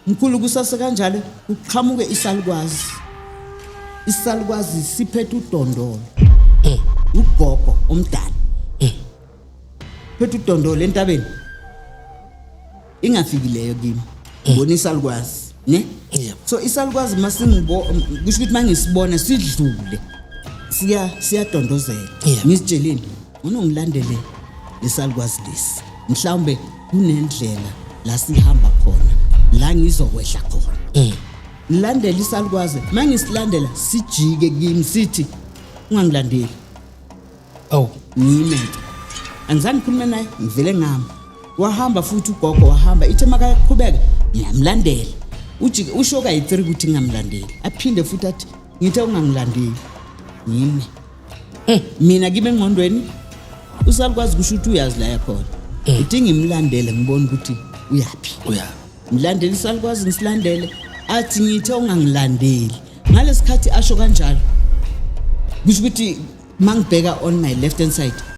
mkhulu kusase kanjalo uqhamuke isalukwazi. Isalukwazi siphethe uDondolo. Ugogo omdala. Phethe uDondolo entabeni. Ingafikileyo kimi. Ngibona isalukwazi, ne? So isalukwazi kusho ukuthi mangisibona sidlule. Siyadondozela. Ngisitsheleni, unongilandele lesalukwazi lesi. Mhlawumbe kunendlela la sihamba khona, la ngizokwehla khona. Ngilandela isalukwazi, mangisilandela sijike kimi sithi ungangilandeli. Ngime. Angizange ngikhulume naye, ngivele ngami. Wahamba futhi ugogo wahamba, ithe makaqhubeka, ngiyamlandela. Ujike usho kayi3 ukuthi ngingamlandeli. Aphinde futhi athi ngithe ungangilandeli. Ngime. Mina kimi engqondweni usalukwazi kusho ukuthi uyazi la yakhona. Uthi ngimlandele ngibone ukuthi uyapi. Mlandeli isalukwazi ngisilandele. Athi ngithe ungangilandeli. Ngalesikhathi asho kanjalo. Kusho ukuthi mangibheka on my left hand side